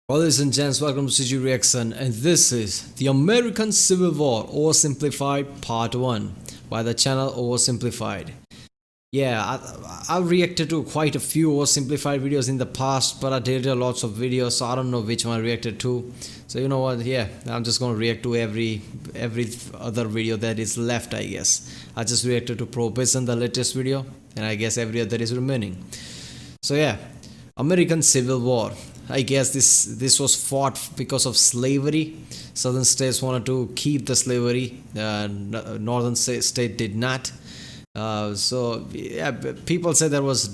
Ladies and gents, welcome to CG Reaction, and this is the American Civil War Oversimplified Part 1 by the channel OverSimplified. Yeah, I've reacted to quite a few oversimplified videos in the past, but I deleted lots of videos, so I don't know which one I reacted to. So you know what? Yeah, I'm just gonna react to every other video that is left. I guess I just reacted to Prohibition, the latest video, and I guess every other is remaining. So yeah, American Civil War. I guess this was fought because of slavery. Southern states wanted to keep the slavery. Northern state did not. So yeah, people say there was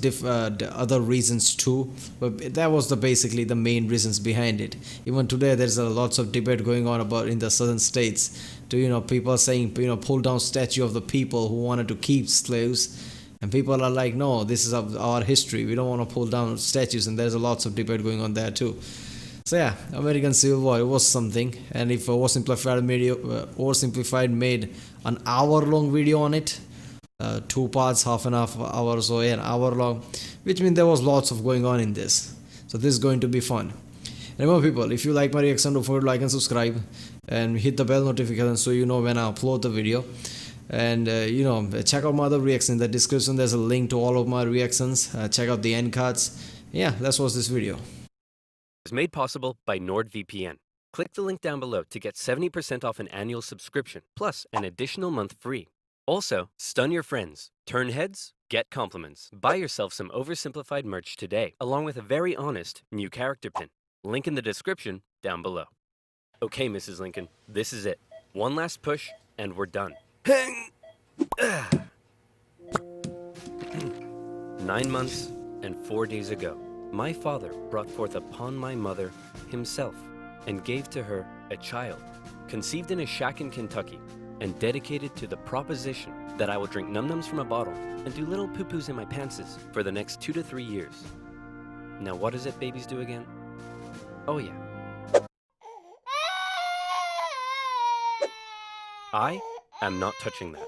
other reasons too, but that was basically the main reasons behind it. Even today, there's lots of debate going on about in the southern states. People saying pull down statue of the people who wanted to keep slaves. And people are like, no, this is our history. We don't want to pull down statues, and there's lots of debate going on there too. So yeah, American Civil War, it was something. And if Oversimplified made an hour-long video on it, two parts, half an hour, so yeah, an hour long, which means there was lots of going on in this. So this is going to be fun. Remember, people, if you like my reaction, don't forget to like and subscribe, and hit the bell notification so you know when I upload the video. And check out my other reactions in the description. There's a link to all of my reactions. Check out the end cards. Yeah, let's watch this video. Is made possible by NordVPN. Click the link down below to get 70% off an annual subscription, plus an additional month free. Also, stun your friends, turn heads, get compliments. Buy yourself some Oversimplified merch today, along with a very honest new character pin. Link in the description down below. Okay, Mrs. Lincoln, this is it. One last push, and we're done. 9 months and 4 days ago, my father brought forth upon my mother himself and gave to her a child, conceived in a shack in Kentucky and dedicated to the proposition that I will drink num-nums from a bottle and do little poo-poos in my pantses for the next 2 to 3 years. Now what is it babies do again? Oh yeah. I'm not touching that.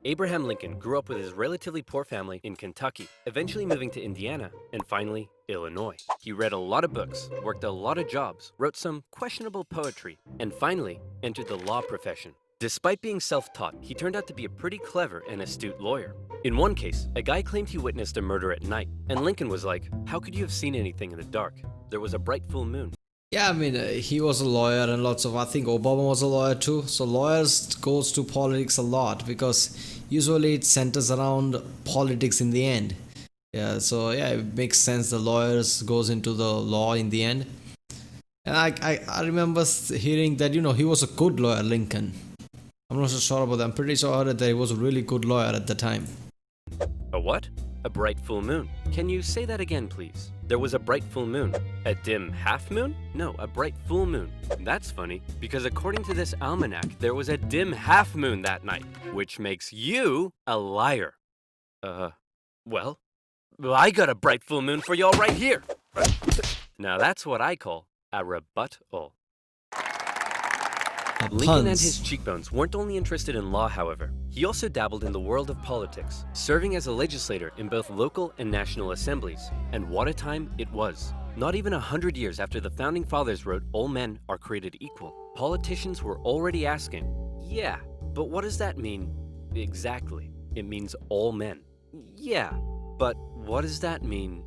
Abraham Lincoln grew up with his relatively poor family in Kentucky, eventually moving to Indiana, and finally, Illinois. He read a lot of books, worked a lot of jobs, wrote some questionable poetry, and finally entered the law profession. Despite being self-taught, he turned out to be a pretty clever and astute lawyer. In one case, a guy claimed he witnessed a murder at night, and Lincoln was like, "How could you have seen anything in the dark? There was a bright full moon." Yeah, I mean, he was a lawyer, and I think Obama was a lawyer too. So lawyers goes to politics a lot because usually it centers around politics in the end. Yeah, so yeah, it makes sense the lawyers goes into the law in the end. And I remember hearing that, he was a good lawyer, Lincoln. I'm not so sure about that. I'm pretty sure that he was a really good lawyer at the time. A what? A bright full moon. Can you say that again, please? There was a bright full moon. A dim half moon? No, a bright full moon. That's funny, because according to this almanac, there was a dim half moon that night, which makes you a liar. Well, I got a bright full moon for y'all right here. Now that's what I call a rebuttal. Lincoln and his cheekbones weren't only interested in law, however. He also dabbled in the world of politics, serving as a legislator in both local and national assemblies. And what a time it was. Not even 100 years after the Founding Fathers wrote all men are created equal, politicians were already asking, yeah, but what does that mean exactly? It means all men. Yeah, but what does that mean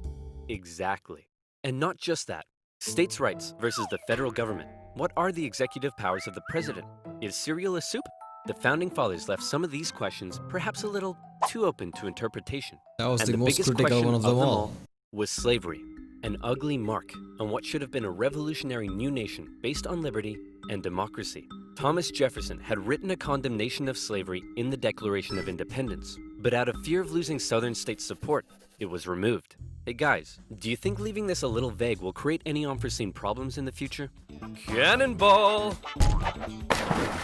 exactly? And not just that. States' rights versus the federal government. What are the executive powers of the president? Is cereal a soup? The Founding Fathers left some of these questions perhaps a little too open to interpretation. That was and the most biggest critical question one of them all. Was slavery, an ugly mark on what should have been a revolutionary new nation based on liberty and democracy. Thomas Jefferson had written a condemnation of slavery in the Declaration of Independence, but out of fear of losing Southern states' support, it was removed. Hey guys, do you think leaving this a little vague will create any unforeseen problems in the future? Cannonball!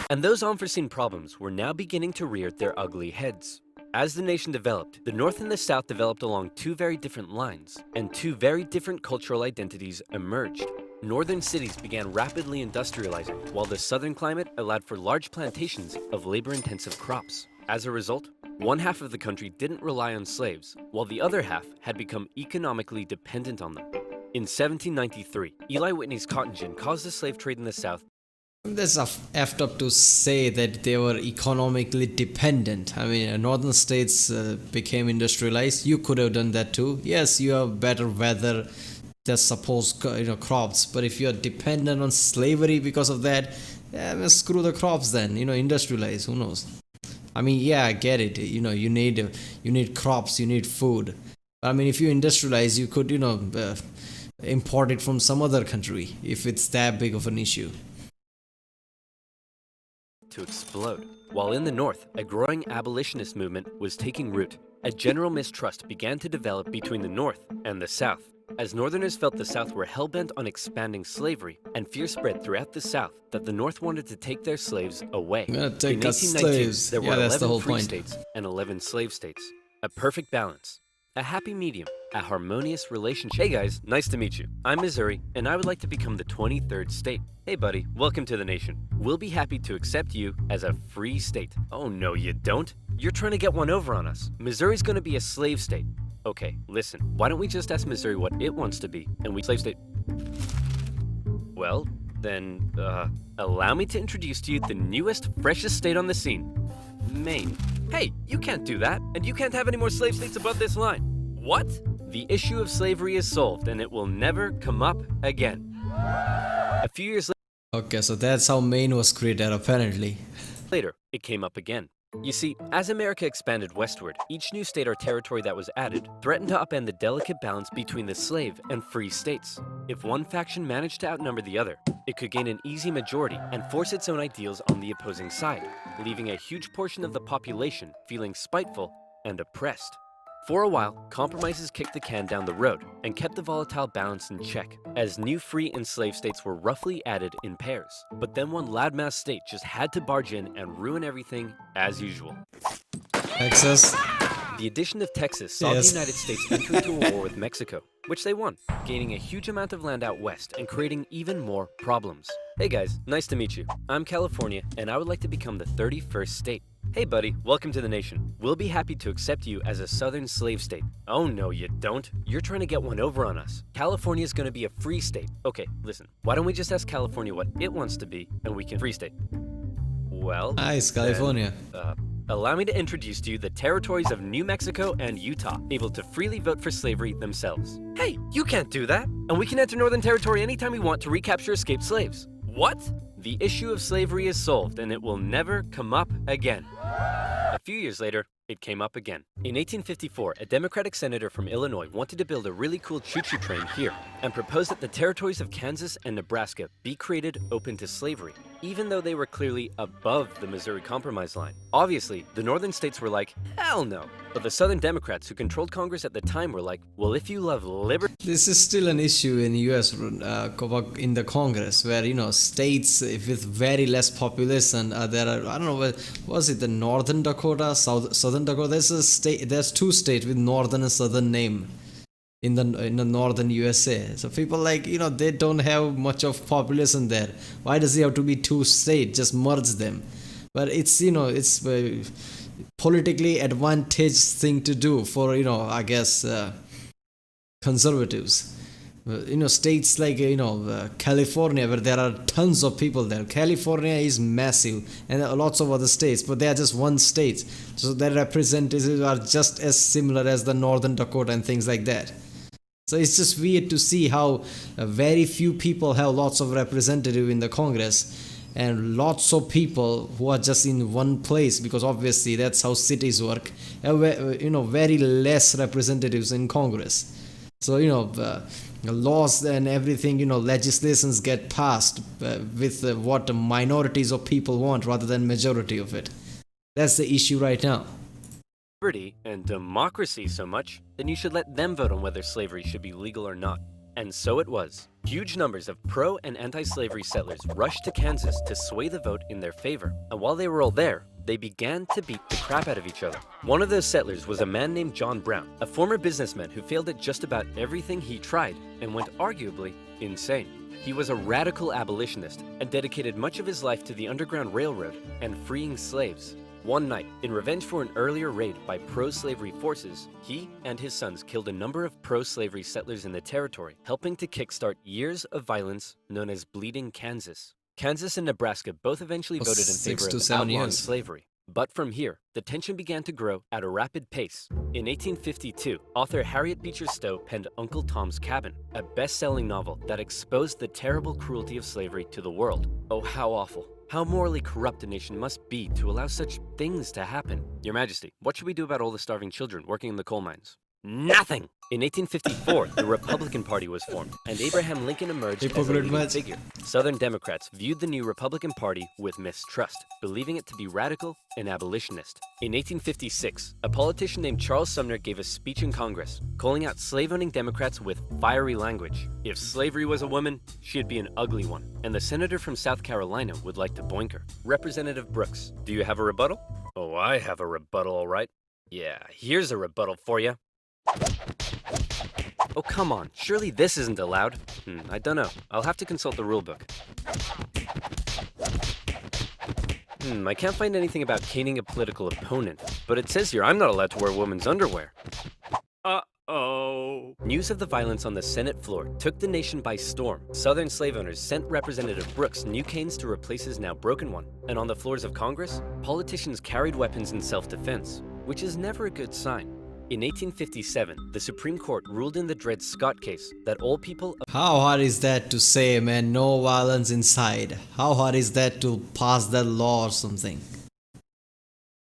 And those unforeseen problems were now beginning to rear their ugly heads. As the nation developed, the North and the South developed along two very different lines, and two very different cultural identities emerged. Northern cities began rapidly industrializing, while the southern climate allowed for large plantations of labor-intensive crops. As a result, one half of the country didn't rely on slaves, while the other half had become economically dependent on them. In 1793, Eli Whitney's cotton gin caused the slave trade in the South. That's effed up to say that they were economically dependent. I mean, northern states became industrialized. You could have done that too. Yes, you have better weather that supports crops, but if you're dependent on slavery because of that, yeah, well, screw the crops then. Industrialize. Who knows? I mean, yeah, I get it. You need crops, you need food. I mean, if you industrialize, you could import it from some other country if it's that big of an issue. To explode. While in the North, a growing abolitionist movement was taking root. A general mistrust began to develop between the North and the South, as Northerners felt the South were hell-bent on expanding slavery, and fear spread throughout the South that the North wanted to take their slaves away. I'm gonna take In us 1892, slaves. there were Yeah, that's the 11 whole free point. states and 11 slave states. A perfect balance. A happy medium. A harmonious relationship. Hey guys, nice to meet you. I'm Missouri, and I would like to become the 23rd state. Hey buddy, welcome to the nation. We'll be happy to accept you as a free state. Oh no, you don't. You're trying to get one over on us. Missouri's gonna be a slave state. Okay, listen, why don't we just ask Missouri what it wants to be, and we slave state. Well, then, allow me to introduce to you the newest, freshest state on the scene. Maine. Hey, you can't do that, and you can't have any more slave states above this line. What? The issue of slavery is solved, and it will never come up again. A few years Okay, so that's how Maine was created, apparently. later, it came up again. You see, as America expanded westward, each new state or territory that was added threatened to upend the delicate balance between the slave and free states. If one faction managed to outnumber the other, it could gain an easy majority and force its own ideals on the opposing side, leaving a huge portion of the population feeling spiteful and oppressed. For a while, compromises kicked the can down the road and kept the volatile balance in check, as new free and slave states were roughly added in pairs. But then one loudmouth state just had to barge in and ruin everything as usual. Texas. The addition of Texas saw Yes. the United States enter into a war with Mexico, which they won, gaining a huge amount of land out west and creating even more problems. Hey guys, nice to meet you. I'm California, and I would like to become the 31st state. Hey buddy, welcome to the nation. We'll be happy to accept you as a southern slave state. Oh no, you don't. You're trying to get one over on us. California's gonna be a free state. Okay, listen, why don't we just ask California what it wants to be, and we can free state. Well, Nice, California. allow me to introduce to you the territories of New Mexico and Utah, able to freely vote for slavery themselves. Hey, you can't do that! And we can enter Northern Territory anytime we want to recapture escaped slaves. What? The issue of slavery is solved, and it will never come up again. A few years later, it came up again. In 1854, a Democratic senator from Illinois wanted to build a really cool choo-choo train here and proposed that the territories of Kansas and Nebraska be created open to slavery, even though they were clearly above the Missouri Compromise line. Obviously, the northern states were like, hell no. But the southern Democrats who controlled Congress at the time were like, well, if you love liberty. This is still an issue in US in the Congress, where states with very less population. There are, I don't know, was it the Northern Dakota, Southern Dakota? There's two states with northern and southern name in the northern USA. So people they don't have much of population there. Why does it have to be two states? Just merge them. But it's it's politically advantageous thing to do for I guess conservatives. States like California, where there are tons of people there. California is massive, and there are lots of other states, but they are just one state, so their representatives are just as similar as the Northern Dakota and things like that. So it's just weird to see how very few people have lots of representatives in the Congress, and lots of people who are just in one place, because obviously that's how cities work, have very less representatives in Congress. So laws and everything, legislations get passed with what minorities of people want rather than majority of it. That's the issue right now. And democracy so much, then you should let them vote on whether slavery should be legal or not. And so it was. Huge numbers of pro and anti-slavery settlers rushed to Kansas to sway the vote in their favor. And while they were all there, they began to beat the crap out of each other. One of those settlers was a man named John Brown, a former businessman who failed at just about everything he tried and went arguably insane. He was a radical abolitionist and dedicated much of his life to the Underground Railroad and freeing slaves. One night, in revenge for an earlier raid by pro-slavery forces, he and his sons killed a number of pro-slavery settlers in the territory, helping to kickstart years of violence known as Bleeding Kansas. Kansas and Nebraska both eventually voted in favor 6 to of 7 outlawing years. slavery. But from here, the tension began to grow at a rapid pace. In 1852, author Harriet Beecher Stowe penned Uncle Tom's Cabin, a best-selling novel that exposed the terrible cruelty of slavery to the world. Oh, how awful. How morally corrupt a nation must be to allow such things to happen. Your Majesty, what should we do about all the starving children working in the coal mines? Nothing! In 1854, the Republican Party was formed, and Abraham Lincoln emerged as a Hypocrite leading much. figure. Southern Democrats viewed the new Republican Party with mistrust, believing it to be radical and abolitionist. In 1856, a politician named Charles Sumner gave a speech in Congress, calling out slave-owning Democrats with fiery language. If slavery was a woman, she'd be an ugly one, and the senator from South Carolina would like to boink her. Representative Brooks, do you have a rebuttal? Oh, I have a rebuttal, all right. Yeah, here's a rebuttal for you. Oh, come on. Surely this isn't allowed. I don't know. I'll have to consult the rulebook. I can't find anything about caning a political opponent, but it says here I'm not allowed to wear women's underwear. Uh-oh. News of the violence on the Senate floor took the nation by storm. Southern slave owners sent Representative Brooks new canes to replace his now broken one. And on the floors of Congress, politicians carried weapons in self-defense, which is never a good sign. In 1857, the Supreme Court ruled in the Dred Scott case that all people How hard is that to say, man? No violence inside. How hard is that to pass that law or something?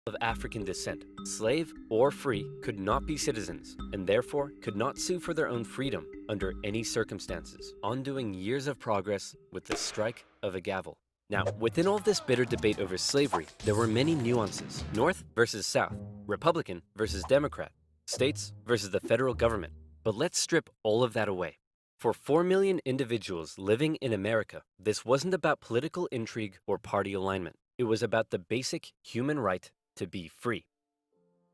of African descent, slave or free, could not be citizens, and therefore could not sue for their own freedom under any circumstances, undoing years of progress with the strike of a gavel. Now, within all this bitter debate over slavery, there were many nuances. North versus South, Republican versus Democrat, states versus the federal government. But let's strip all of that away. For 4 million individuals living in America, this wasn't about political intrigue or party alignment. It was about the basic human right to be free.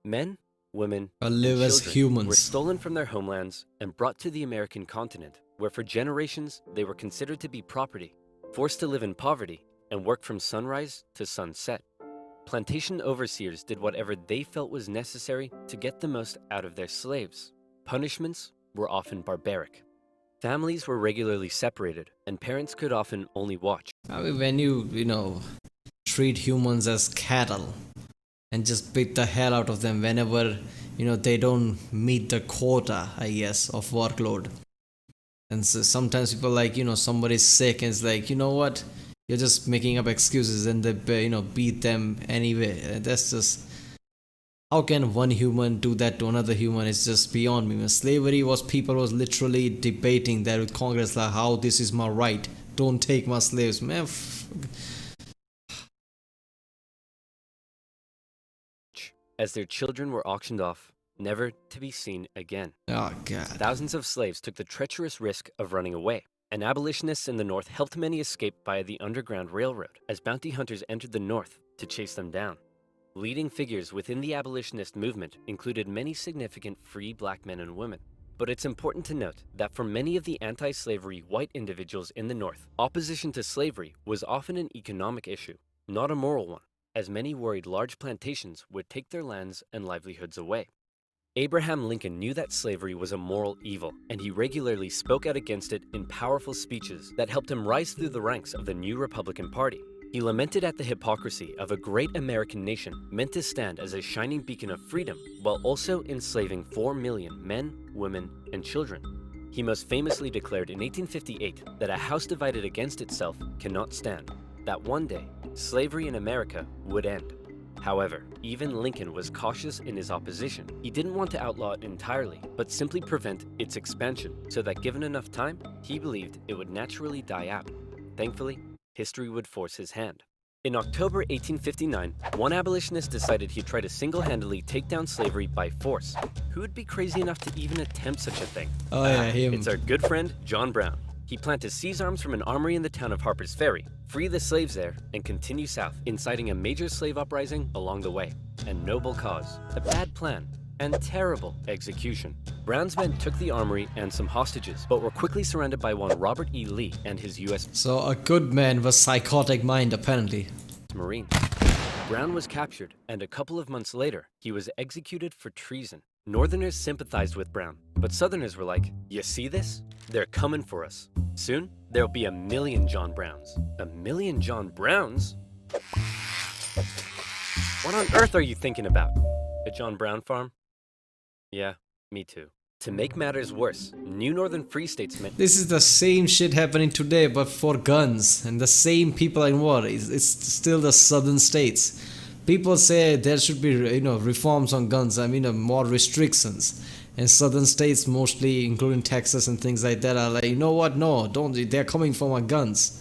Men, women, Or and live as children humans. were stolen from their homelands and brought to the American continent, where for generations they were considered to be property, forced to live in poverty, and work from sunrise to sunset. Plantation overseers did whatever they felt was necessary to get the most out of their slaves. Punishments were often barbaric. Families were regularly separated, and parents could often only watch. I mean, when you treat humans as cattle and just beat the hell out of them whenever, they don't meet the quota, I guess, of workload. And so sometimes people somebody's sick and it's like, you know what? You're just making up excuses and they, beat them anyway. That's just, how can one human do that to another human? It's just beyond me. When slavery was, people was literally debating that with Congress, like how this is my right. Don't take my slaves, man. As their children were auctioned off, never to be seen again. Oh God. Thousands of slaves took the treacherous risk of running away, and abolitionists in the North helped many escape via the Underground Railroad as bounty hunters entered the North to chase them down. Leading figures within the abolitionist movement included many significant free black men and women. But it's important to note that for many of the anti-slavery white individuals in the North, opposition to slavery was often an economic issue, not a moral one, as many worried large plantations would take their lands and livelihoods away. Abraham Lincoln knew that slavery was a moral evil, and he regularly spoke out against it in powerful speeches that helped him rise through the ranks of the new Republican Party. He lamented at the hypocrisy of a great American nation meant to stand as a shining beacon of freedom while also enslaving 4 million men, women, and children. He most famously declared in 1858 that a house divided against itself cannot stand, that one day slavery in America would end. However, even Lincoln was cautious in his opposition. He didn't want to outlaw it entirely, but simply prevent its expansion, so that given enough time, he believed it would naturally die out. Thankfully, history would force his hand. In October 1859, one abolitionist decided he'd try to single-handedly take down slavery by force. Who would be crazy enough to even attempt such a thing? Oh yeah, him. It's our good friend, John Brown. He planned to seize arms from an armory in the town of Harper's Ferry, free the slaves there, and continue south, inciting a major slave uprising along the way. A noble cause, a bad plan, and terrible execution. Brown's men took the armory and some hostages, but were quickly surrounded by one Robert E. Lee and his U.S. So a good man was psychotic mind apparently. Marines. Brown was captured, and a couple of months later, he was executed for treason. Northerners sympathized with Brown, but Southerners were like, "You see this? They're coming for us. Soon, there'll be 1,000,000 John Browns." 1,000,000 John Browns? What on earth are you thinking about? A John Brown farm? Yeah, me too. To make matters worse, new northern free states meant This is the same shit happening today, but for guns, and the same people in war. It's still the southern states. People say there should be, reforms on guns. I mean, more restrictions. And southern states, mostly including Texas and things like that, are like, you know what? No, don't. They're coming for my guns.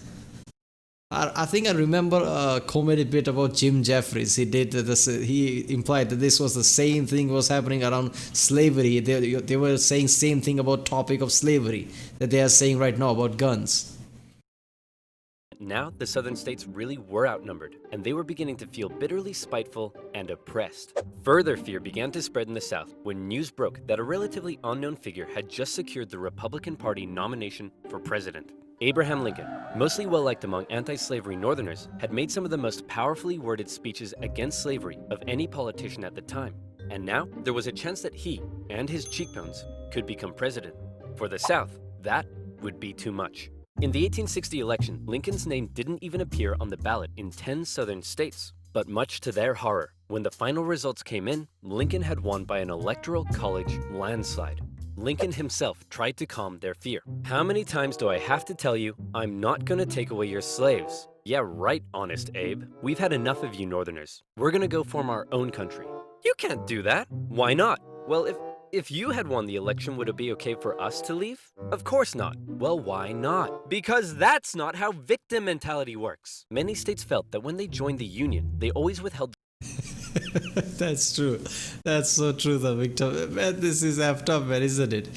I think I remember a comedy bit about Jim Jeffries. He did this. He implied that this was the same thing was happening around slavery. They were saying same thing about topic of slavery that they are saying right now about guns. now the southern states really were outnumbered, and they were beginning to feel bitterly spiteful and oppressed. Further fear began to spread in the South when news broke that a relatively unknown figure had just secured the Republican Party nomination for president. Abraham Lincoln, mostly well-liked among anti-slavery Northerners, had made some of the most powerfully worded speeches against slavery of any politician at the time. And now, there was a chance that he, and his cheekbones, could become president. For the South, that would be too much. In the 1860 election, Lincoln's name didn't even appear on the ballot in 10 southern states. But much to their horror, when the final results came in, Lincoln had won by an electoral college landslide. Lincoln himself tried to calm their fear. "How many times do I have to tell you, I'm not gonna take away your slaves?" "Yeah, right, Honest Abe. We've had enough of you Northerners. We're gonna go form our own country." "You can't do that." "Why not?" "Well, if you had won the election, would it be okay for us to leave?" "Of course not." "Well, why not?" "Because that's not how victim mentality works." Many states felt that when they joined the Union, they always withheld. That's true. That's so true, the Victor. Man, this is effed up, man, isn't it?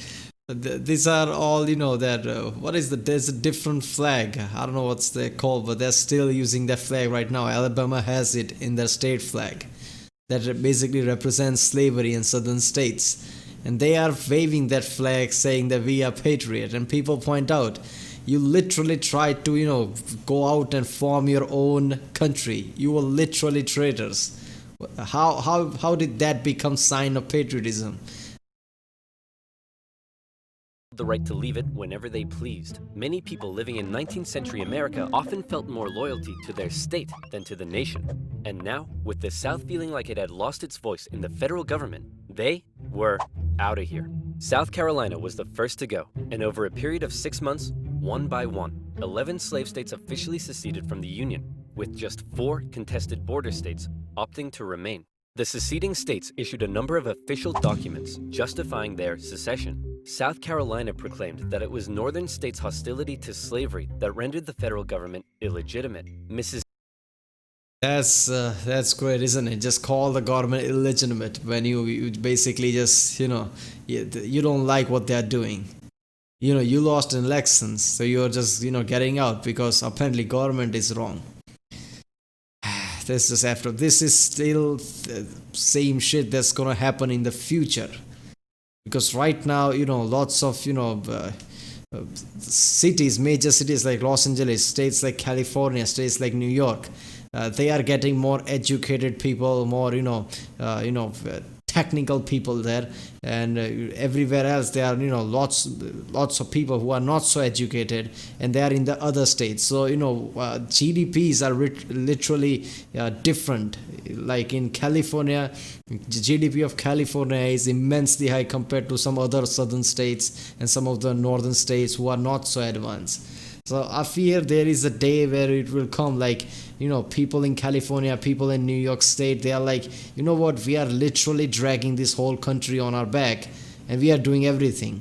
These are all, there's a different flag. I don't know what's they called, but they're still using that flag right now. Alabama has it in their state flag. That basically represents slavery in southern states. And they are waving that flag saying that we are patriot. And people point out, you literally tried to, go out and form your own country. You were literally traitors. How did that become sign of patriotism? The right to leave it whenever they pleased. Many people living in 19th century America often felt more loyalty to their state than to the nation. And now, with the South feeling like it had lost its voice in the federal government, they were out of here. South Carolina was the first to go, and over a period of 6 months, one by one, 11 slave states officially seceded from the Union, with just 4 contested border states opting to remain. The seceding states issued a number of official documents justifying their secession. South Carolina proclaimed that it was northern states' hostility to slavery that rendered the federal government illegitimate. That's great, isn't it? Just call the government illegitimate when you basically just you don't like what they're doing. You lost in elections, so you're just getting out because apparently government is wrong. This is still the same shit that's gonna happen in the future, because right now lots of cities, major cities like Los Angeles, states like California, states like New York, they are getting more educated people, more technical people there, and everywhere else there are lots of people who are not so educated, and they are in the other states. So GDPs are literally different. Like in California, GDP of California is immensely high compared to some other southern states and some of the northern states who are not so advanced. So I fear there is a day where it will come, like, people in California, people in New York State, they are like, you know what, we are literally dragging this whole country on our back and we are doing everything.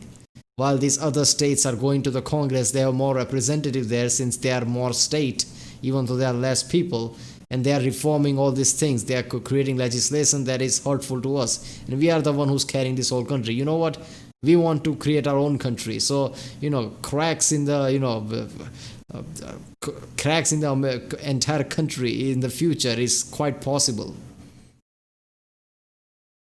While these other states are going to the Congress, they have more representative there since they are more state, even though there are less people, and they are reforming all these things. They are creating legislation that is hurtful to us, and we are the one who's carrying this whole country. You know what? We want to create our own country. So, cracks in the entire country in the future is quite possible.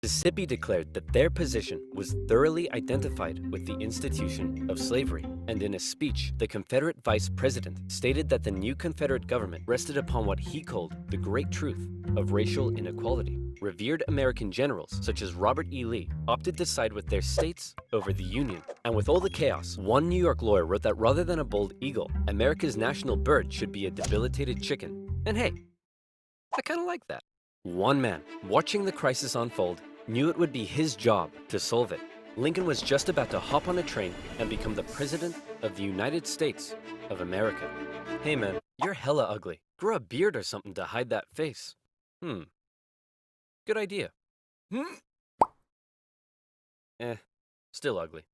Mississippi declared that their position was thoroughly identified with the institution of slavery, and in a speech, the Confederate vice president stated that the new Confederate government rested upon what he called the great truth of racial inequality. Revered American generals, such as Robert E. Lee, opted to side with their states over the Union. And with all the chaos, one New York lawyer wrote that rather than a bald eagle, America's national bird should be a debilitated chicken. And hey, I kind of like that. One man, watching the crisis unfold, knew it would be his job to solve it. Lincoln was just about to hop on a train and become the President of the United States of America. Hey man, you're hella ugly. Grow a beard or something to hide that face. Good idea. Still ugly.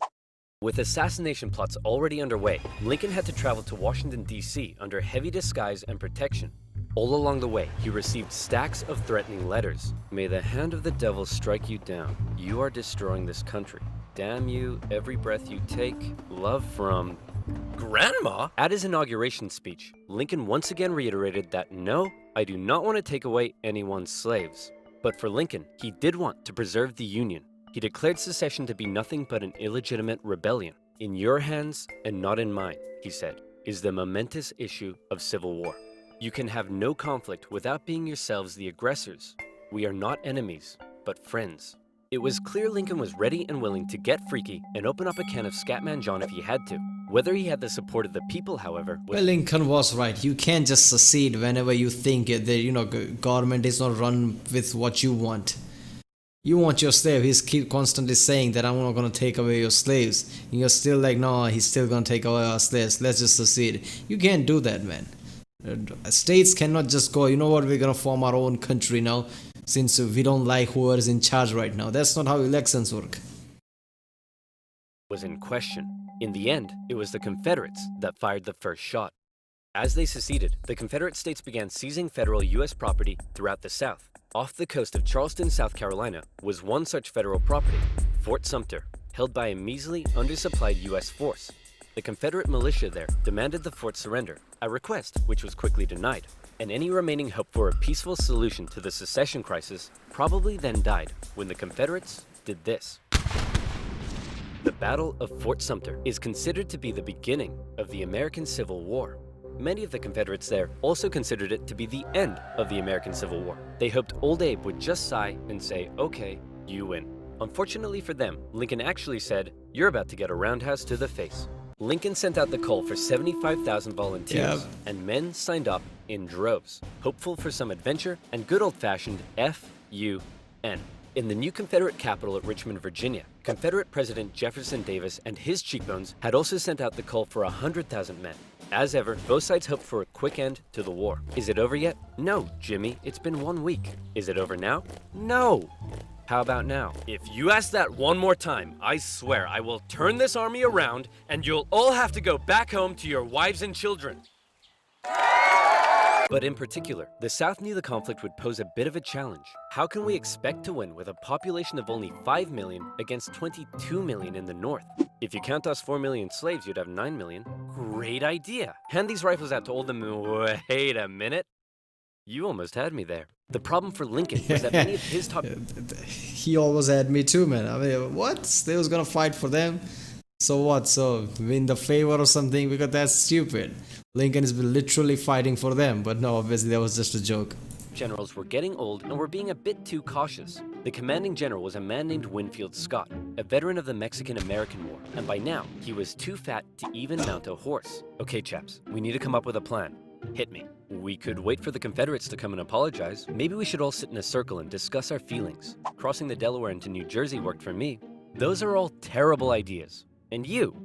With assassination plots already underway, Lincoln had to travel to Washington, D.C. under heavy disguise and protection. All along the way, he received stacks of threatening letters. May the hand of the devil strike you down. You are destroying this country. Damn you, every breath you take. Love from... Grandma? At his inauguration speech, Lincoln once again reiterated that no, I do not want to take away anyone's slaves. But for Lincoln, he did want to preserve the Union. He declared secession to be nothing but an illegitimate rebellion. In your hands, and not in mine, he said, is the momentous issue of civil war. You can have no conflict without being yourselves the aggressors. We are not enemies, but friends. It was clear Lincoln was ready and willing to get freaky and open up a can of Scatman John if he had to. Whether he had the support of the people, however, Well, Lincoln was right. You can't just secede whenever you think the government is not run with what you want. You want your slave. He's constantly saying that I'm not going to take away your slaves. And you're still like, no, he's still going to take away our slaves. Let's just secede. You can't do that, man. States cannot just go, you know what, we're going to form our own country now since we don't like whoever is in charge right now. That's not how elections work. Was in question. In the end, it was the Confederates that fired the first shot. As they seceded, the Confederate states began seizing federal U.S. property throughout the South. Off the coast of Charleston, South Carolina, was one such federal property, Fort Sumter, held by a measly, undersupplied U.S. force. The Confederate militia there demanded the fort surrender, a request which was quickly denied, and any remaining hope for a peaceful solution to the secession crisis probably then died when the Confederates did this. The Battle of Fort Sumter is considered to be the beginning of the American Civil War. Many of the Confederates there also considered it to be the end of the American Civil War. They hoped Old Abe would just sigh and say, okay, you win. Unfortunately for them, Lincoln actually said, you're about to get a roundhouse to the face. Lincoln sent out the call for 75,000 volunteers, and men signed up in droves, hopeful for some adventure and good old-fashioned F-U-N. In the new Confederate capital at Richmond, Virginia, Confederate President Jefferson Davis and his cheekbones had also sent out the call for 100,000 men. As ever, both sides hoped for a quick end to the war. Is it over yet? No, Jimmy, it's been 1 week. Is it over now? No. How about now? If you ask that one more time, I swear I will turn this army around and you'll all have to go back home to your wives and children. But in particular, the South knew the conflict would pose a bit of a challenge. How can we expect to win with a population of only 5 million against 22 million in the North? If you count us 4 million slaves, you'd have 9 million. Great idea. Hand these rifles out to all the men. Wait a minute. You almost had me there. The problem for Lincoln was that many of his top... He almost had me too, man. I mean, what? They was gonna fight for them? So what? So win the favor or something? Because that's stupid. Lincoln has been literally fighting for them, but no, obviously that was just a joke. Generals were getting old and were being a bit too cautious. The commanding general was a man named Winfield Scott, a veteran of the Mexican-American War, and by now, he was too fat to even mount a horse. Okay, chaps, we need to come up with a plan. Hit me. We could wait for the Confederates to come and apologize. Maybe we should all sit in a circle and discuss our feelings. Crossing the Delaware into New Jersey worked for me. Those are all terrible ideas. And you?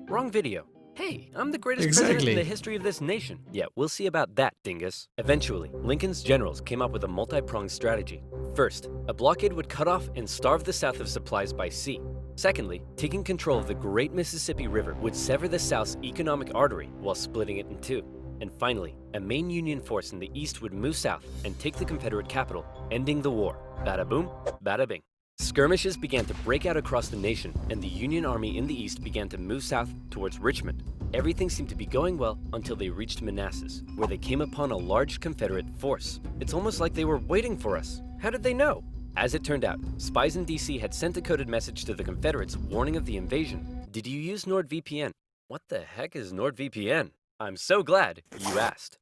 Wrong video. Hey, I'm the greatest president in the history of this nation. Yeah, we'll see about that, dingus. Eventually, Lincoln's generals came up with a multi-pronged strategy. First, a blockade would cut off and starve the South of supplies by sea. Secondly, taking control of the great Mississippi River would sever the South's economic artery while splitting it in two. And finally, a main Union force in the east would move south and take the Confederate capital, ending the war. Bada boom, bada bing. Skirmishes began to break out across the nation, and the Union Army in the east began to move south towards Richmond. Everything seemed to be going well until they reached Manassas, where they came upon a large Confederate force. It's almost like they were waiting for us. How did they know? As it turned out, spies in DC had sent a coded message to the Confederates warning of the invasion. Did you use NordVPN? What the heck is NordVPN? I'm so glad you asked.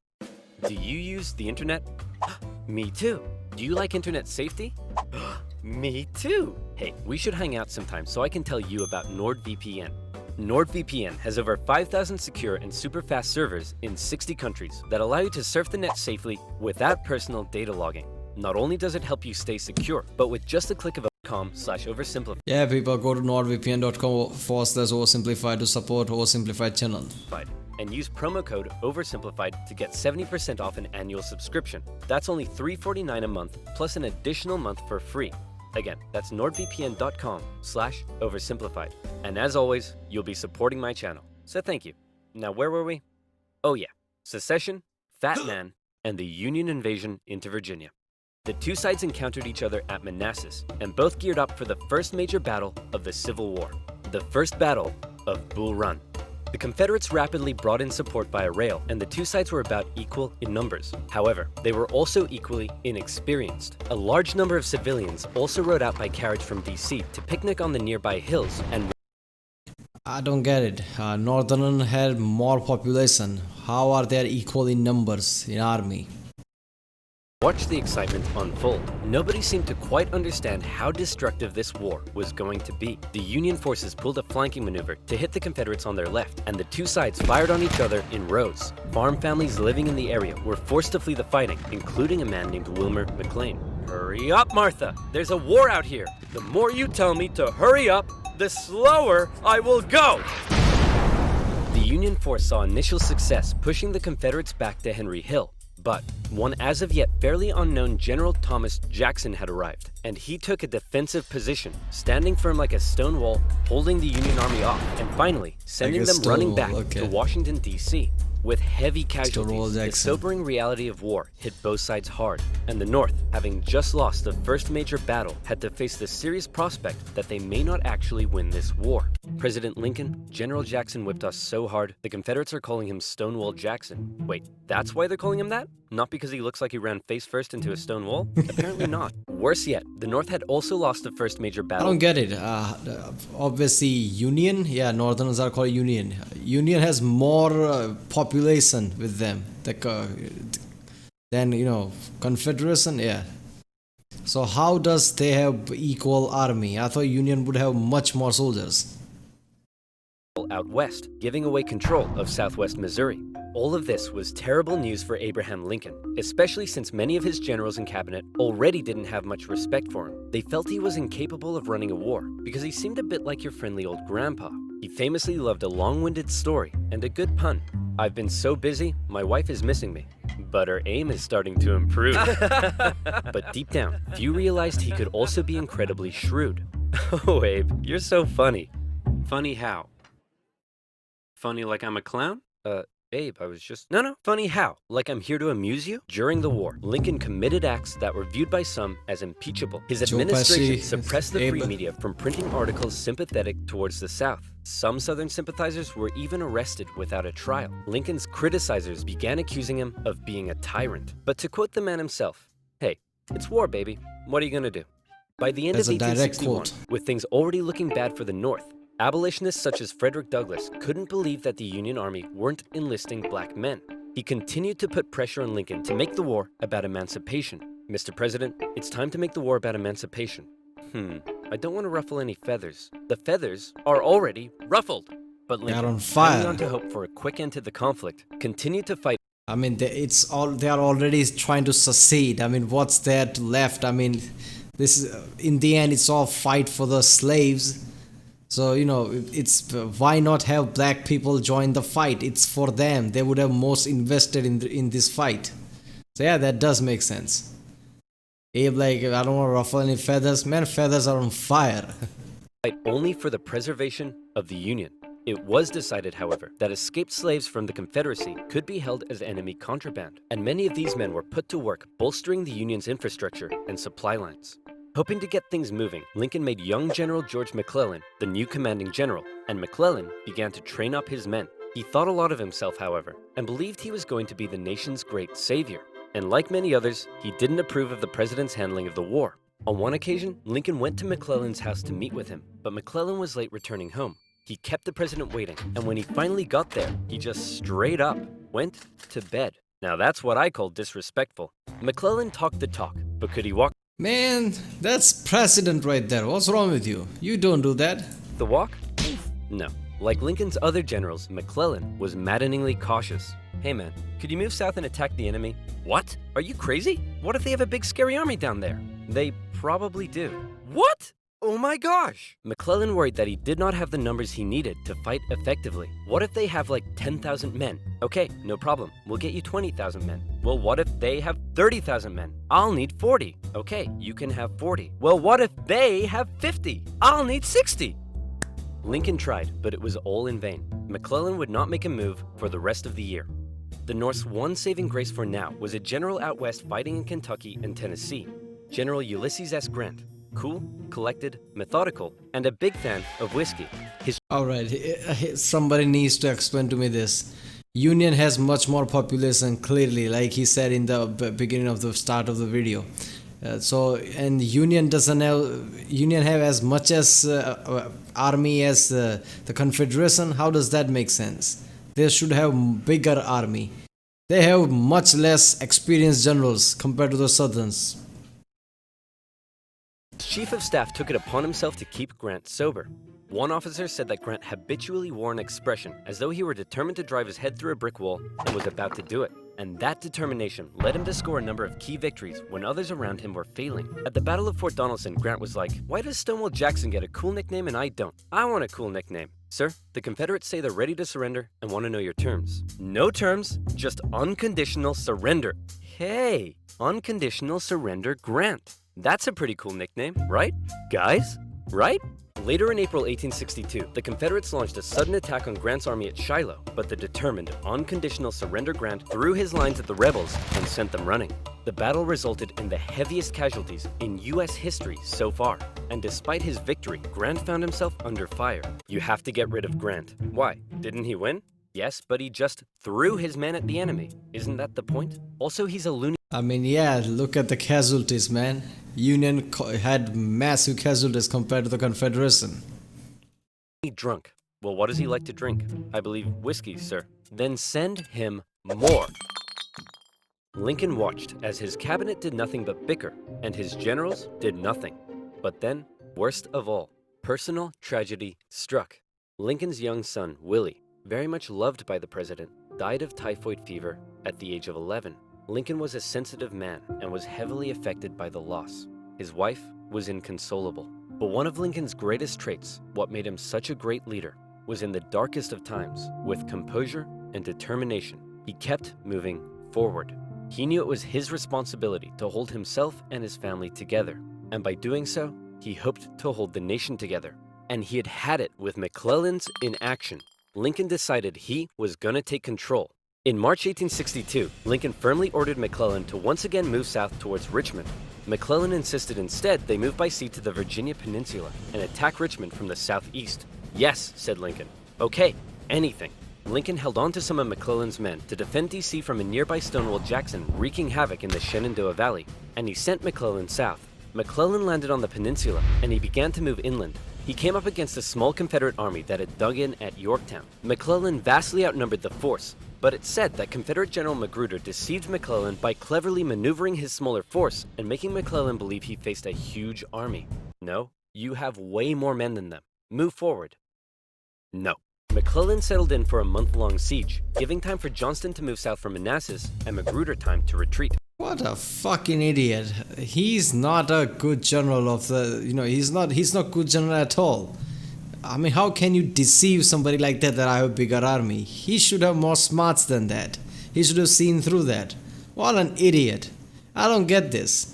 Do you use the internet? Me too. Do you like internet safety? Me too. Hey, we should hang out sometime so I can tell you about NordVPN. NordVPN has over 5,000 secure and super fast servers in 60 countries that allow you to surf the net safely without personal data logging. Not only does it help you stay secure, but with just a click of .com/oversimplified. Yeah, people, go to nordvpn.com/oversimplified to support Oversimplified channel. And use promo code OverSimplified to get 70% off an annual subscription. That's only $3.49 a month, plus an additional month for free. Again, that's nordvpn.com/oversimplified. And as always, you'll be supporting my channel. So thank you. Now where were we? Oh yeah, secession, Fat Man, and the Union invasion into Virginia. The two sides encountered each other at Manassas, and both geared up for the first major battle of the Civil War, the First Battle of Bull Run. The Confederates rapidly brought in support via rail, and the two sides were about equal in numbers. However, they were also equally inexperienced. A large number of civilians also rode out by carriage from DC to picnic on the nearby hills and I don't get it. Northern had more population. How are they equal in numbers in army? watch the excitement unfold. Nobody seemed to quite understand how destructive this war was going to be. The Union forces pulled a flanking maneuver to hit the Confederates on their left, and the two sides fired on each other in rows. Farm families living in the area were forced to flee the fighting, including a man named Wilmer McLean. Hurry up, Martha! There's a war out here! The more you tell me to hurry up, the slower I will go! The Union force saw initial success pushing the Confederates back to Henry Hill. But one as of yet fairly unknown General Thomas Jackson had arrived, and he took a defensive position, standing firm like a stone wall, holding the Union army off, and finally sending them running back to Washington, D.C. With heavy casualties, the sobering reality of war hit both sides hard, and the North, having just lost the first major battle, had to face the serious prospect that they may not actually win this war. President Lincoln, General Jackson whipped us so hard, the Confederates are calling him Stonewall Jackson. Wait, that's why they're calling him that? Not because he looks like he ran face first into a stone wall? Apparently not. Worse yet, the North had also lost the first major battle. I don't get it. Obviously, Union, yeah, Northerners are called Union. Union has more population with them than, Confederation, yeah. So how does they have equal army? I thought Union would have much more soldiers. Out west, giving away control of southwest Missouri. All of this was terrible news for Abraham Lincoln, especially since many of his generals and cabinet already didn't have much respect for him. They felt he was incapable of running a war because he seemed a bit like your friendly old grandpa. He famously loved a long-winded story and a good pun. I've been so busy, my wife is missing me, but her aim is starting to improve. But deep down, few realized he could also be incredibly shrewd. Oh, Abe, you're so funny. Funny how? Funny like I'm a clown? Abe, I was just... No, funny how? Like I'm here to amuse you? During the war, Lincoln committed acts that were viewed by some as impeachable. His administration suppressed the free media from printing articles sympathetic towards the South. Some Southern sympathizers were even arrested without a trial. Lincoln's criticizers began accusing him of being a tyrant. But to quote the man himself, hey, it's war, baby. What are you gonna do? By the end of 1861, with things already looking bad for the North, abolitionists such as Frederick Douglass couldn't believe that the Union Army weren't enlisting black men. He continued to put pressure on Lincoln to make the war about emancipation. Mr. President, it's time to make the war about emancipation. I don't want to ruffle any feathers. The feathers are already ruffled. But Lincoln, hanging on to hope for a quick end to the conflict, continued to fight. I mean, they are already trying to secede. I mean, what's there left? I mean, this is, in the end, it's all fight for the slaves. So, it's why not have black people join the fight? It's for them. They would have most invested in this fight. So yeah, that does make sense. Abe, I don't want to ruffle any feathers. Man, feathers are on fire. Fight only for the preservation of the Union. It was decided, however, that escaped slaves from the Confederacy could be held as enemy contraband, and many of these men were put to work bolstering the Union's infrastructure and supply lines. Hoping to get things moving, Lincoln made young General George McClellan the new commanding general, and McClellan began to train up his men. He thought a lot of himself, however, and believed he was going to be the nation's great savior. And like many others, he didn't approve of the president's handling of the war. On one occasion, Lincoln went to McClellan's house to meet with him, but McClellan was late returning home. He kept the president waiting, and when he finally got there, he just straight up went to bed. Now that's what I call disrespectful. McClellan talked the talk, but could he walk Man, that's precedent right there. What's wrong with you? You don't do that. the walk? No. Like Lincoln's other generals, McClellan was maddeningly cautious. Hey man, could you move south and attack the enemy? What? Are you crazy? What if they have a big scary army down there? They probably do. What? Oh my gosh! McClellan worried that he did not have the numbers he needed to fight effectively. What if they have like 10,000 men? Okay, no problem. We'll get you 20,000 men. Well, what if they have 30,000 men? I'll need 40. Okay, you can have 40. Well, what if they have 50? I'll need 60. Lincoln tried, but it was all in vain. McClellan would not make a move for the rest of the year. The North's one saving grace for now was a general out west fighting in Kentucky and Tennessee, General Ulysses S. Grant. Cool, collected, methodical, and a big fan of whiskey. Alright, somebody needs to explain to me this. Union has much more population, clearly, like he said in the beginning of the start of the video. And Union have as much as army as the Confederation. How does that make sense? They should have bigger army. They have much less experienced generals compared to the Southerns. Chief of Staff took it upon himself to keep Grant sober. One officer said that Grant habitually wore an expression as though he were determined to drive his head through a brick wall and was about to do it. And that determination led him to score a number of key victories when others around him were failing. At the Battle of Fort Donelson, Grant was like, "Why does Stonewall Jackson get a cool nickname and I don't? I want a cool nickname." "Sir, the Confederates say they're ready to surrender and want to know your terms." "No terms, just unconditional surrender." Hey, unconditional surrender Grant. That's a pretty cool nickname, right? Guys, right? Later in April 1862, the Confederates launched a sudden attack on Grant's army at Shiloh, but the determined, unconditional surrender Grant threw his lines at the rebels and sent them running. The battle resulted in the heaviest casualties in U.S. history so far, and despite his victory, Grant found himself under fire. You have to get rid of Grant. Why? Didn't he win? Yes, but he just threw his men at the enemy. Isn't that the point? Also, he's a loony. I mean, yeah, look at the casualties, man. Union had massive casualties compared to the Confederation. Drunk. Well, what does he like to drink? I believe whiskey, sir. Then send him more. Lincoln watched as his cabinet did nothing but bicker, and his generals did nothing. But then, worst of all, personal tragedy struck. Lincoln's young son, Willie, very much loved by the president, died of typhoid fever at the age of 11. Lincoln was a sensitive man and was heavily affected by the loss. His wife was inconsolable. But one of Lincoln's greatest traits, what made him such a great leader, was in the darkest of times, with composure and determination, he kept moving forward. He knew it was his responsibility to hold himself and his family together, and by doing so, he hoped to hold the nation together. And he had had it with McClellan's inaction. Lincoln decided he was gonna take control. In March 1862, Lincoln firmly ordered McClellan to once again move south towards Richmond. McClellan insisted instead they move by sea to the Virginia Peninsula and attack Richmond from the southeast. "Yes," said Lincoln. "Okay, anything." Lincoln held on to some of McClellan's men to defend D.C. from a nearby Stonewall Jackson wreaking havoc in the Shenandoah Valley, and he sent McClellan south. McClellan landed on the peninsula, and he began to move inland. He came up against a small Confederate army that had dug in at Yorktown. McClellan vastly outnumbered the force, but it's said that Confederate General Magruder deceived McClellan by cleverly maneuvering his smaller force and making McClellan believe he faced a huge army. "No, you have way more men than them. Move forward." No. McClellan settled in for a month-long siege, giving time for Johnston to move south from Manassas and Magruder time to retreat. What a fucking idiot. He's not a good general of the, he's not good general at all. I mean, how can you deceive somebody like that I have a bigger army? He should have more smarts than that. He should have seen through that. What an idiot. I don't get this.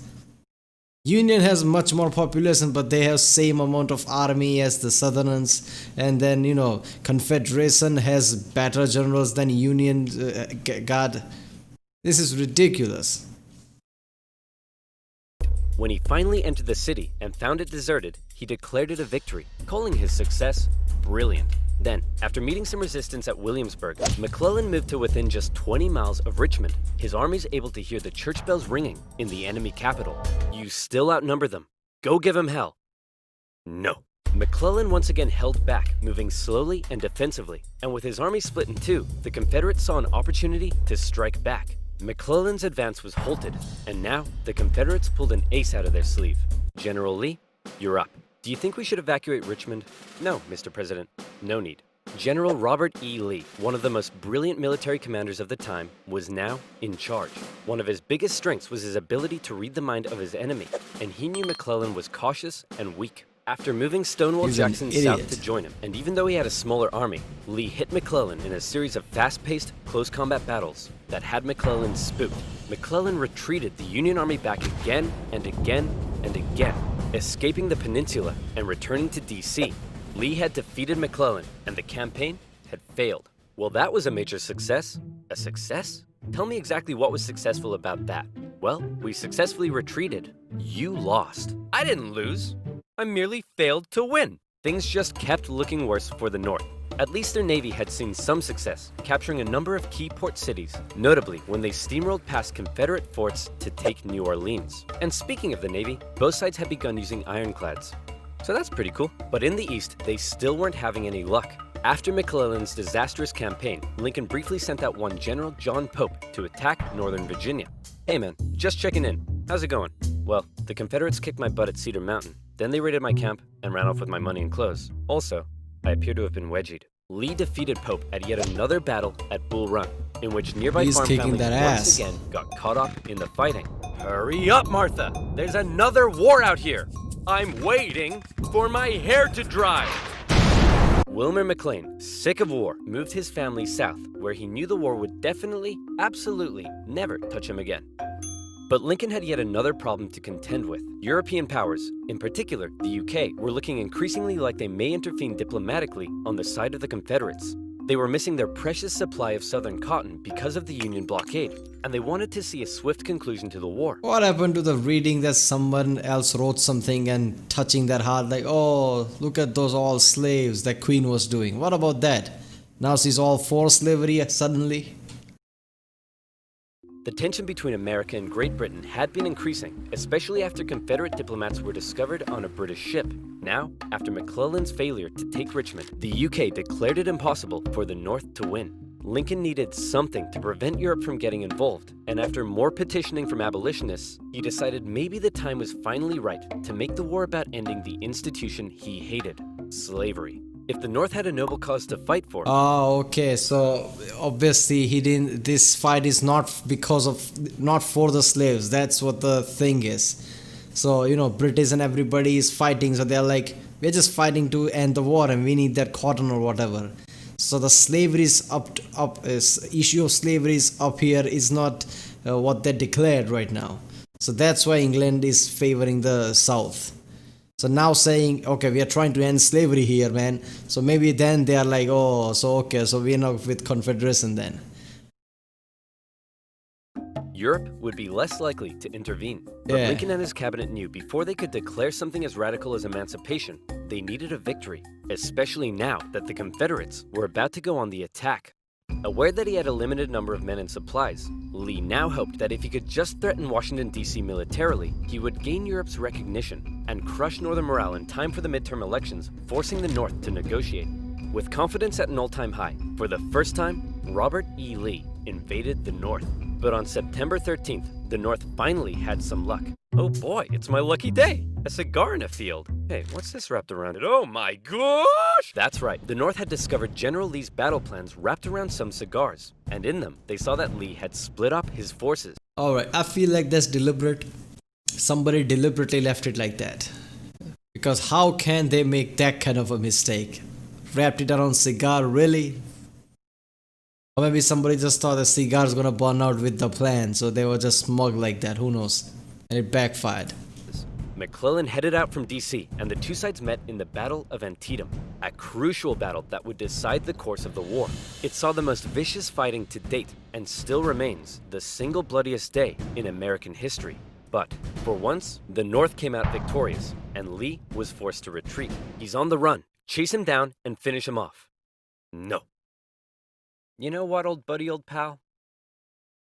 Union has much more population, but they have same amount of army as the Southerners, and then Confederation has better generals than Union got. This is ridiculous. When he finally entered the city and found it deserted, he declared it a victory, calling his success brilliant. Then, after meeting some resistance at Williamsburg, McClellan moved to within just 20 miles of Richmond, his armies able to hear the church bells ringing in the enemy capital. You still outnumber them, Go give him hell. No. McClellan once again held back, moving slowly and defensively, and with his army split in two, the Confederates saw an opportunity to strike back. McClellan's advance was halted, and now the Confederates pulled an ace out of their sleeve. General Lee, you're up. Do you think we should evacuate Richmond? No, Mr. President, no need. General Robert E. Lee, one of the most brilliant military commanders of the time, was now in charge. One of his biggest strengths was his ability to read the mind of his enemy, and he knew McClellan was cautious and weak. After moving Stonewall Jackson south to join him, and even though he had a smaller army, Lee hit McClellan in a series of fast-paced, close combat battles that had McClellan spooked. McClellan retreated the Union Army back again and again and again, escaping the Peninsula and returning to D.C. Lee had defeated McClellan, and the campaign had failed. Well, that was a major success. A success? Tell me exactly what was successful about that. Well, we successfully retreated. You lost. I didn't lose. I merely failed to win. Things just kept looking worse for the North. At least their Navy had seen some success, capturing a number of key port cities, notably when they steamrolled past Confederate forts to take New Orleans. And speaking of the Navy, both sides had begun using ironclads. So that's pretty cool. But in the East, they still weren't having any luck. After McClellan's disastrous campaign, Lincoln briefly sent out one General John Pope to attack Northern Virginia. Hey man, just checking in. How's it going? Well, the Confederates kicked my butt at Cedar Mountain. Then they raided my camp and ran off with my money and clothes. Also, I appear to have been wedgied. Lee defeated Pope at yet another battle at Bull Run, in which nearby farm families once again got caught up in the fighting. Hurry up, Martha! There's another war out here! I'm waiting for my hair to dry! Wilmer McLean, sick of war, moved his family south, where he knew the war would definitely, absolutely, never touch him again. But Lincoln had yet another problem to contend with. European powers, in particular the UK, were looking increasingly like they may intervene diplomatically on the side of the Confederates. They were missing their precious supply of southern cotton because of the Union blockade, and they wanted to see a swift conclusion to the war. What happened to the reading that someone else wrote something and touching that heart like, oh, look at those all slaves that Queen was doing? What about that? Now she's all for slavery suddenly? The tension between America and Great Britain had been increasing, especially after Confederate diplomats were discovered on a British ship. Now, after McClellan's failure to take Richmond, the UK declared it impossible for the North to win. Lincoln needed something to prevent Europe from getting involved, and after more petitioning from abolitionists, he decided maybe the time was finally right to make the war about ending the institution he hated, slavery. If the North had a noble cause to fight for... Oh, okay. So obviously he didn't. This fight is not for the slaves. That's what the thing is. So British and everybody is fighting. So they're like, we're just fighting to end the war, and we need that cotton or whatever. So the slavery is issue of slavery is up here is not what they declared right now. So that's why England is favoring the South. So now saying, okay, we are trying to end slavery here, man. So maybe then they are like, oh, so okay, so we're not with Confederation then. Europe would be less likely to intervene. But Lincoln and his cabinet knew before they could declare something as radical as emancipation, they needed a victory, especially now that the Confederates were about to go on the attack. Aware that he had a limited number of men and supplies, Lee now hoped that if he could just threaten Washington, D.C. militarily, he would gain Europe's recognition and crush Northern morale in time for the midterm elections, forcing the North to negotiate. With confidence at an all-time high, for the first time, Robert E. Lee invaded the North. But on September 13th, the North finally had some luck. Oh boy, it's my lucky day! A cigar in a field. Hey, what's this wrapped around it? Oh my gosh! That's right, the North had discovered General Lee's battle plans wrapped around some cigars. And in them, they saw that Lee had split up his forces. Alright, I feel like that's deliberate. Somebody deliberately left it like that. Because how can they make that kind of a mistake? Wrapped it around cigar, really? Or maybe somebody just thought the cigar is gonna burn out with the plan, so they were just smug like that, who knows? And it backfired. McClellan headed out from D.C., and the two sides met in the Battle of Antietam, a crucial battle that would decide the course of the war. It saw the most vicious fighting to date, and still remains the single bloodiest day in American history. But, for once, the North came out victorious, and Lee was forced to retreat. He's on the run. Chase him down and finish him off. No. You know what, old buddy, old pal?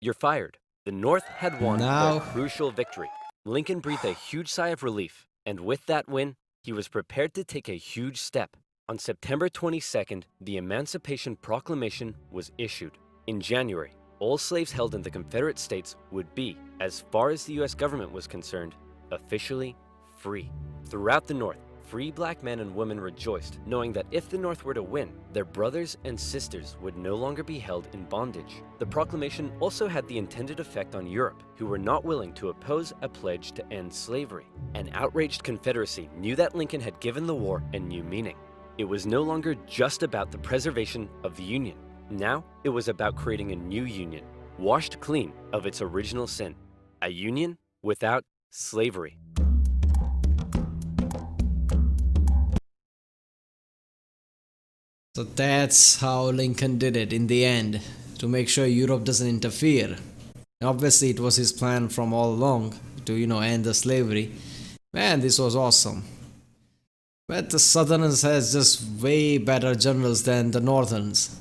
You're fired. The North had won a crucial victory. Lincoln breathed a huge sigh of relief And with that win, he was prepared to take a huge step. On September 22nd, the Emancipation Proclamation was issued. In January, all slaves held in the Confederate States would be, as far as the US government was concerned, officially free. Throughout the North, free black men and women rejoiced, knowing that if the North were to win, their brothers and sisters would no longer be held in bondage. The proclamation also had the intended effect on Europe, who were not willing to oppose a pledge to end slavery. An outraged Confederacy knew that Lincoln had given the war a new meaning. It was no longer just about the preservation of the Union. Now, it was about creating a new Union, washed clean of its original sin. A Union without slavery. So that's how Lincoln did it in the end, to make sure Europe doesn't interfere. Obviously, it was his plan from all along to, end the slavery. Man, this was awesome. But the Southerners has just way better generals than the Northerns.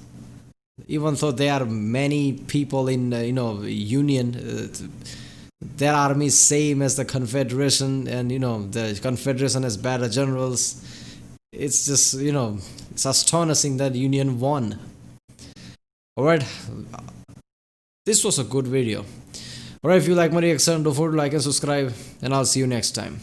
Even though there are many people in, Union, their army is same as the Confederation, and the Confederation has better generals. It's just, it's astonishing that Union won. Alright, this was a good video. Alright, if you like my reaction, don't forget to like and subscribe, and I'll see you next time.